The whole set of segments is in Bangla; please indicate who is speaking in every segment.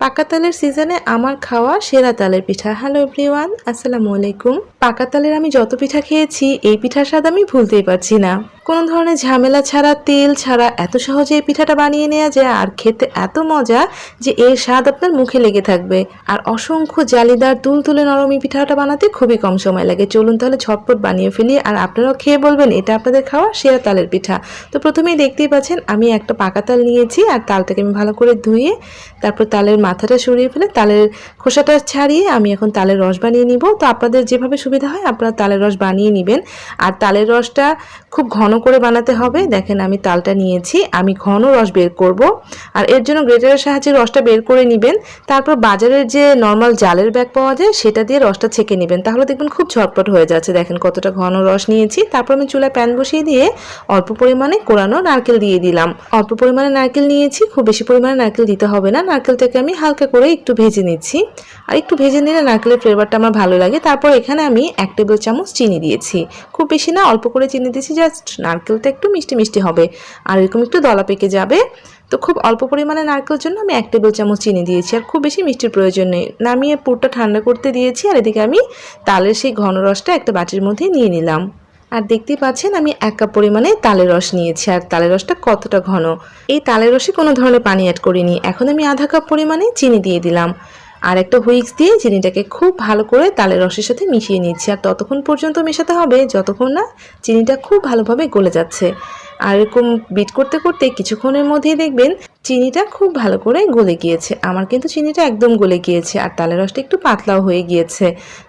Speaker 1: পাকা তালের সিজনে আমার খাওয়া সেরা তালের পিঠা। হ্যালো এভরিওয়ান, আসসালামু আলাইকুম। পাকা তালের আমি যত পিঠা খেয়েছি এই পিঠার স্বাদ আমি ভুলতেই পারছি না। কোনো ধরনের ঝামেলা ছাড়া, তেল ছাড়া এত সহজে এই পিঠাটা বানিয়ে নেওয়া যায় আর খেতে এত মজা যে এর স্বাদ আপনার মুখে লেগে থাকবে। আর অসংখ্য জালিদার তুলতুলে নরম এই পিঠাটা বানাতে খুবই কম সময় লাগে। চলুন তাহলে ঝটপট বানিয়ে ফেলি, আর আপনারাও খেয়ে বলবেন এটা আপনাদের খাওয়া সেরা তালের পিঠা। তো প্রথমেই দেখতেই পাচ্ছেন আমি একটা পাকা তাল নিয়েছি, আর তালটাকে আমি ভালো করে ধুয়ে তারপর তালের মাথাটা সরিয়ে ফেলে তালের খোসাটা ছাড়িয়ে আমি এখন তালের রস বানিয়ে নিব। তো আপনাদের যেভাবে সুবিধা হয় আপনারা তালের রস বানিয়ে নেবেন। আর তালের রসটা খুব ঘন করে বানাতে হবে। দেখেন আমি তালটা নিয়েছি, আমি ঘন রস বের করব, আর এর জন্য গ্রেটারের সাহায্যে রসটা বের করে নেবেন। তারপর বাজারের যে নর্মাল জালের ব্যাগ পাওয়া যায় সেটা দিয়ে রসটা ছেঁকে নেবেন, তাহলে দেখবেন খুব ঝটপট হয়ে যাচ্ছে। দেখেন কতটা ঘন রস নিয়েছি। তারপর আমি চুলায় প্যান বসিয়ে দিয়ে অল্প পরিমাণে কোরানো নারকেল দিয়ে দিলাম। অল্প পরিমাণে নারকেল নিয়েছি, খুব বেশি পরিমাণে নারকেল দিতে হবে না। নারকেলটাকে আমি হালকা করে একটু ভেজে নিচ্ছি, আর একটু ভেজে নিলে নারকেলের ফ্লেভারটা আমার ভালো লাগে। তারপর এখানে আমি 1 টেবিল চামচ চিনি দিয়েছি, খুব বেশি না, অল্প করে চিনি দিয়েছি, জাস্ট নারকেলটা একটু মিষ্টি মিষ্টি হবে আর এরকম একটু দলা পেকে যাবে। তো খুব অল্প পরিমাণে নারকেলের জন্য আমি 1 টেবিল চামচ চিনি দিয়েছি, আর খুব বেশি মিষ্টির প্রয়োজন নেই। নামিয়ে পুরটা ঠান্ডা করতে দিয়েছি, আর এদিকে আমি তালের সেই ঘন রসটা একটা বাটির মধ্যে নিয়ে নিলাম। আর দেখতেই পাচ্ছেন আমি 1 কাপ পরিমাণে তালের রস নিয়েছি, আর তালের রসটা কতটা ঘন। এই তালের রসে কোনো ধরনের পানি অ্যাড করিনি। এখন আমি আধা কাপ পরিমাণে চিনি দিয়ে দিলাম, আর একটা হুইস্ক দিয়ে চিনিটাকে খুব ভালো করে তালের রসের সাথে মিশিয়ে নিচ্ছি। আর ততক্ষণ পর্যন্ত মেশাতে হবে যতক্ষণ না চিনিটা খুব ভালোভাবে গলে যাচ্ছে। আর এরকম বিট করতে করতে কিছুক্ষণের মধ্যেই দেখবেন চিনিটা খুব ভালো করে গলে গিয়েছে। আমার কিন্তু চিনিটা একদম গলে গিয়েছে, আর তালের রসটা একটু পাতলাও হয়ে গিয়েছে।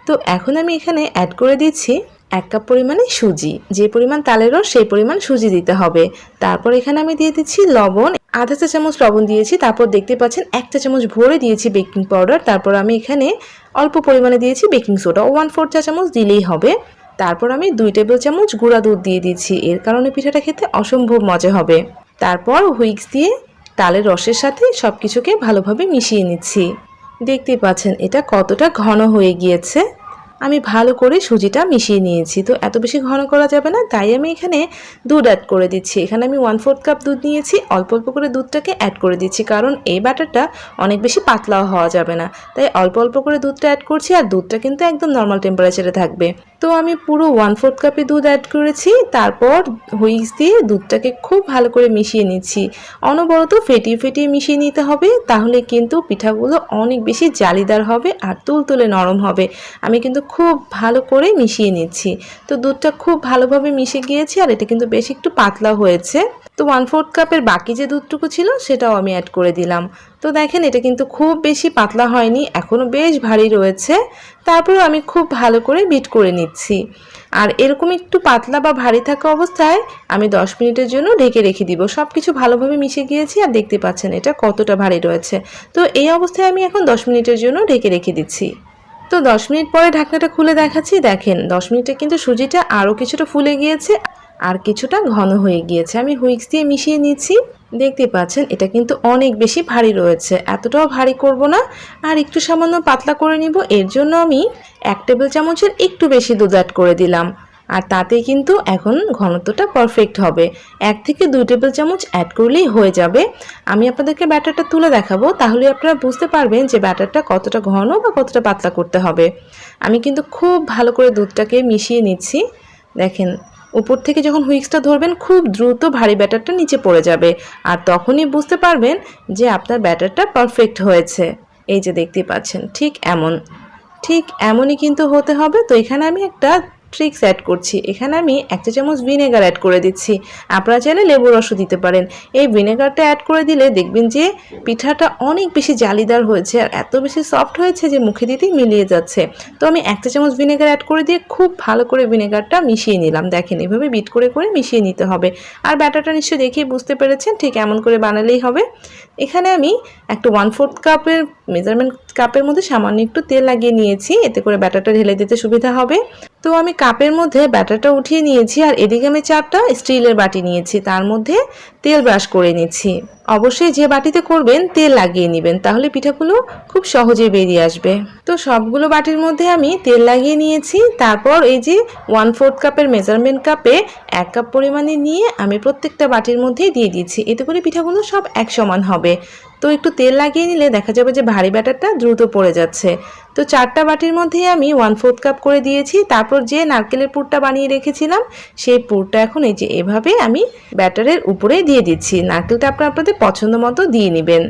Speaker 1: তো এখন আমি এখানে অ্যাড করে দিচ্ছি 1 কাপ পরিমাণে সুজি। যে পরিমাণ তালের রস সেই পরিমাণ সুজি দিতে হবে। তারপর এখানে আমি দিয়ে দিচ্ছি লবণ, আধা চা চামচ লবণ দিয়েছি। তারপর দেখতে পাচ্ছেন 1 চা চামচ ভরে দিয়েছি বেকিং পাউডার। তারপর আমি এখানে অল্প পরিমাণে দিয়েছি বেকিং সোডা, 1/4 চা চামচ দিলেই হবে। তারপর আমি 2 টেবিল চামচ গুঁড়া দুধ দিয়ে দিচ্ছি, এর কারণে পিঠাটা খেতে অসম্ভব মজা হবে। তারপর হুইস্ক দিয়ে তালের রসের সাথে সব কিছুকে ভালোভাবে মিশিয়ে নিচ্ছি। দেখতেই পাচ্ছেন এটা কতটা ঘন হয়ে গিয়েছে। আমি ভালো করে সুজিটা মিশিয়ে নিয়েছি। তো এত বেশি ঘন করা যাবে না, তাই আমি এখানে দুধ অ্যাড করে দিচ্ছি। এখানে আমি 1/4 কাপ দুধ নিয়েছি, অল্প অল্প করে দুধটাকে অ্যাড করে দিচ্ছি, কারণ এই ব্যাটারটা অনেক বেশি পাতলাও হওয়া যাবে না, তাই অল্প অল্প করে দুধটা অ্যাড করছি। আর দুধটা কিন্তু একদম নর্মাল টেম্পারেচারে থাকবে। তো আমি পুরো 1/4 কাপে দুধ অ্যাড করেছি। তারপর হুইস্ক দিয়ে দুধটাকে খুব ভালো করে মিশিয়ে নিচ্ছি। অনবরত ফেটিয়ে ফেটিয়ে মিশিয়ে নিতে হবে, তাহলে কিন্তু পিঠাগুলো অনেক বেশি জালিদার হবে আর তুলতুলে নরম হবে। আমি কিন্তু খুব ভালো করে মিশিয়ে নিচ্ছি। তো দুধটা খুব ভালোভাবে মিশে গিয়েছে, আর এটা কিন্তু বেশ একটু পাতলা হয়েছে। তো 1/4 কাপের বাকি যে দুধটুকু ছিল সেটাও আমি অ্যাড করে দিলাম। তো দেখেন এটা কিন্তু খুব বেশি পাতলা হয়নি, এখনও বেশ ভারী রয়েছে। তারপরেও আমি খুব ভালো করে বিট করে নিচ্ছি। আর এরকম একটু পাতলা বা ভারী থাকা অবস্থায় আমি 10 মিনিটের জন্য ঢেকে রেখে দিব। সব কিছু ভালোভাবে মিশে গিয়েছে, আর দেখতে পাচ্ছেন এটা কতটা ভারী রয়েছে। তো এই অবস্থায় আমি এখন 10 মিনিটের জন্য ঢেকে রেখে দিচ্ছি। তো 10 মিনিট পরে ঢাকনাটা খুলে দেখাচ্ছি। দেখেন 10 মিনিটে কিন্তু সুজিটা আরও কিছুটা ফুলে গিয়েছে আর কিছুটা ঘন হয়ে গিয়েছে। আমি হুইস্ক দিয়ে মিশিয়ে নিচ্ছি। দেখতে পাচ্ছেন এটা কিন্তু অনেক বেশি ভারী রয়েছে, এতটাও ভারী করব না, আর একটু সামান্য পাতলা করে নিব। এর জন্য আমি 1 টেবিল চামচের একটু বেশি দুধ অ্যাড করে দিলাম, আর তাতেই কিন্তু এখন ঘনত্বটা পারফেক্ট হবে। 1 থেকে 2 টেবিল চামচ অ্যাড করলেই হয়ে যাবে। আমি আপনাদেরকে ব্যাটারটা তুলে দেখাবো, তাহলে আপনারা বুঝতে পারবেন যে ব্যাটারটা কতটা ঘন বা কতটা পাতলা করতে হবে। আমি কিন্তু খুব ভালো করে দুধটাকে মিশিয়ে নিচ্ছি। দেখেন উপর থেকে যখন হুইস্কটা ধরবেন খুব দ্রুত ভারী ব্যাটারটা নিচে পড়ে যাবে, আর তখনই বুঝতে পারবেন যে আপনার ব্যাটারটা পারফেক্ট হয়েছে। এই যে দেখতে পাচ্ছেন ঠিক এমনই কিন্তু হতে হবে। তো এখানে আমি একটা ট্রিক্স অ্যাড করছি। এখানে আমি 1 চা চামচ ভিনেগার অ্যাড করে দিচ্ছি। আপনারা চাইলে লেবুর রসও দিতে পারেন। এই ভিনেগারটা অ্যাড করে দিলে দেখবেন যে পিঠাটা অনেক বেশি জালিদার হয়েছে আর এত বেশি সফট হয়েছে যে মুখে দিতেই মিলিয়ে যাচ্ছে। তো আমি 1 চা চামচ ভিনেগার অ্যাড করে দিয়ে খুব ভালো করে ভিনেগারটা মিশিয়ে নিলাম। দেখেন এভাবে বিট করে করে মিশিয়ে নিতে হবে। আর ব্যাটারটা নিশ্চয়ই দেখেই বুঝতে পেরেছেন ঠিক এমন করে বানালেই হবে। এখানে আমি একটা 1/4 কাপের মেজারমেন্ট কাপের মধ্যে সামান্য একটু তেল লাগিয়ে নিয়েছি, এতে করে ব্যাটারটা ঢেলে দিতে সুবিধা হবে। তো আমি কাপের মধ্যে ব্যাটারটা উঠিয়ে নিয়েছি, আর এদিকে আমি 4টা স্টিলের বাটি নিয়েছি, তার মধ্যে তেল ব্রাশ করে নিচ্ছি। অবশ্যই যে বাটিতে করবেন তেল লাগিয়ে নেবেন, তাহলে পিঠাগুলো খুব সহজে বেরিয়ে আসবে। তো সবগুলো বাটির মধ্যে আমি তেল লাগিয়ে নিয়েছি। তারপর এই যে 1/4 কাপের মেজারমেন্ট কাপে 1 কাপ পরিমাণে নিয়ে আমি প্রত্যেকটা বাটির মধ্যেই দিয়ে দিচ্ছি, এতে করে পিঠাগুলো সব এক সমান হবে। তো একটু তেল লাগিয়ে নিলে দেখা যাবে যে ভারী ব্যাটারটা দ্রুত পড়ে যাচ্ছে। তো 4টা বাটির মধ্যে আমি 1/4 কাপ করে দিয়েছি। তারপর যে নারকেলের পুরটা বানিয়ে রেখেছিলাম সেই পুরটা এখন এই যে এভাবে আমি ব্যাটারের উপরে দিয়ে দিচ্ছি। নারকেলটা আপনাদের পছন্দ মতো দিয়ে নেবেন।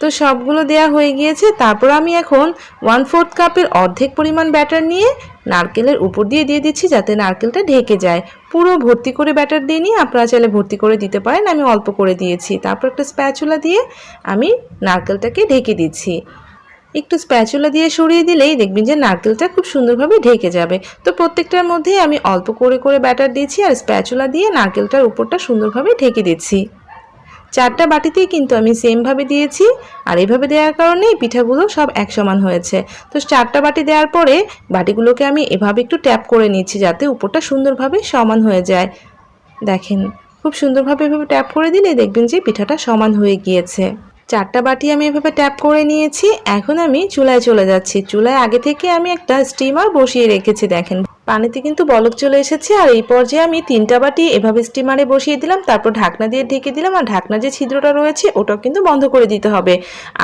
Speaker 1: তো সবগুলো দেয়া হয়ে গিয়েছে। তারপর আমি এখন 1/4 কাপের অর্ধেক পরিমাণ ব্যাটার নিয়ে নারকেলের উপর দিয়ে দিচ্ছি যাতে নারকেলটা ঢেকে যায়। পুরো ভর্তি করে ব্যাটার দিয়ে নিয়ে আপনারা চাইলে ভর্তি করে দিতে পারেন, আমি অল্প করে দিয়েছি। তারপর একটা স্প্যাচুলা দিয়ে আমি নারকেলটাকে ঢেকে দিচ্ছি। একটু স্প্যাচুলা দিয়ে সরিয়ে দিলেই দেখবেন যে নারকেলটা খুব সুন্দরভাবে ঢেকে যাবে। তো প্রত্যেকটার মধ্যেই আমি অল্প করে করে ব্যাটার দিচ্ছি আর স্প্যাচুলা দিয়ে নারকেলটার উপরটা সুন্দরভাবে ঢেকে দিচ্ছি। 4টা বাটিতেই কিন্তু আমি সেমভাবে দিয়েছি আর এইভাবে দেওয়ার কারণে পিঠাগুলো সব এক সমান হয়েছে। তো 4টা বাটি দেওয়ার পরে বাটিগুলোকে আমি এভাবে একটু ট্যাপ করে নিচ্ছি যাতে উপরটা সুন্দরভাবে সমান হয়ে যায়। দেখেন খুব সুন্দরভাবে এভাবে ট্যাপ করে দিলে দেখবেন যে পিঠাটা সমান হয়ে গিয়েছে। 4টা বাটি আমি এভাবে ট্যাপ করে নিয়েছি। এখন আমি চুলায় চলে যাচ্ছি। চুলায় আগে থেকে আমি একটা স্টিমার বসিয়ে রেখেছি। দেখেন পানিতে কিন্তু বলক চলে এসেছে আর এই পর্যায়ে আমি 3টা বাটি এভাবে স্টিমারে বসিয়ে দিলাম। তারপর ঢাকনা দিয়ে ঢেকে দিলাম আর ঢাকনার যে ছিদ্রটা রয়েছে ওটাও কিন্তু বন্ধ করে দিতে হবে।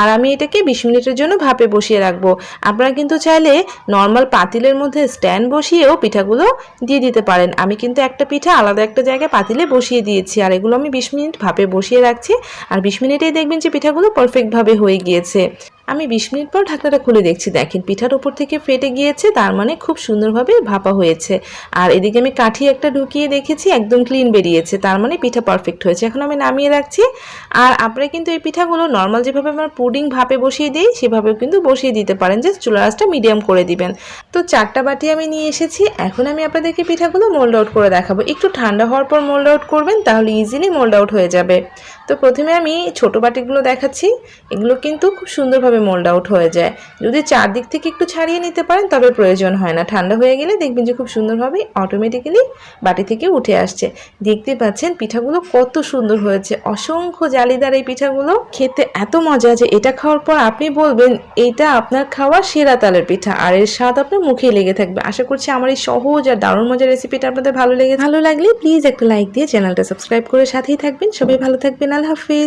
Speaker 1: আর আমি এটাকে 20 মিনিটের জন্য ভাপে বসিয়ে রাখবো। আপনারা কিন্তু চাইলে নর্মাল পাতিলের মধ্যে স্ট্যান্ড বসিয়েও পিঠাগুলো দিয়ে দিতে পারেন। আমি কিন্তু একটা পিঠা আলাদা একটা জায়গায় পাতিলে বসিয়ে দিয়েছি আর এগুলো আমি 20 মিনিট ভাপে বসিয়ে রাখছি। আর 20 মিনিটেই দেখবেন যে পিঠাগুলো পারফেক্টভাবে হয়ে গিয়েছে। আমি 20 মিনিট পর ঢাকনাটা খুলে দেখছি। দেখেন পিঠার উপর থেকে ফেটে গিয়েছে, তার মানে খুব সুন্দরভাবে ভাপা হয়েছে। আর এদিকে আমি কাঠি একটা ঢুকিয়ে দেখেছি, একদম ক্লিন বেরিয়েছে, তার মানে পিঠা পারফেক্ট হয়েছে। এখন আমি নামিয়ে রাখছি। আর আপনারা কিন্তু এই পিঠাগুলো নর্মাল যেভাবে আমরা পুডিং ভাপে বসিয়ে দিই সেভাবেও কিন্তু বসিয়ে দিতে পারেন, যে চুলার আঁচটা মিডিয়াম করে দিবেন। তো 4টা বাটি আমি নিয়ে এসেছি। এখন আমি আপনাদেরকে পিঠাগুলো মোল্ড আউট করে দেখাবো। একটু ঠান্ডা হওয়ার পর মোল্ড আউট করবেন, তাহলে ইজিলি মোল্ড আউট হয়ে যাবে। তো প্রথমে আমি ছোট বাটিগুলো দেখাচ্ছি। এগুলো কিন্তু খুব সুন্দরভাবে মোল্ড আউট হয়ে যায়। যদি চারদিক থেকে একটু ছাড়িয়ে নিতে পারেন তবে প্রয়োজন হয় না। ঠান্ডা হয়ে গেলে দেখবেন যে খুব সুন্দরভাবে অটোমেটিক্যালি বাটি থেকে উঠে আসছে। দেখতে পাচ্ছেন পিঠাগুলো কত সুন্দর হয়েছে, অসংখ্য জালিদার এই পিঠাগুলো। খেতে এত মজা যে এটা খাওয়ার পর আপনি বলবেন এটা আপনার খাওয়া সেরা তালের পিঠা, আর এর স্বাদ আপনার মুখেই লেগে থাকবে। আশা করছি আমার এই সহজ আর দারুণ মজার রেসিপিটা আপনাদের ভালো লাগলে প্লিজ একটা লাইক দিয়ে চ্যানেলটা সাবস্ক্রাইব করে সাথেই থাকবেন। সবাই ভালো থাকবেন। আল্লাহ হাফিজ।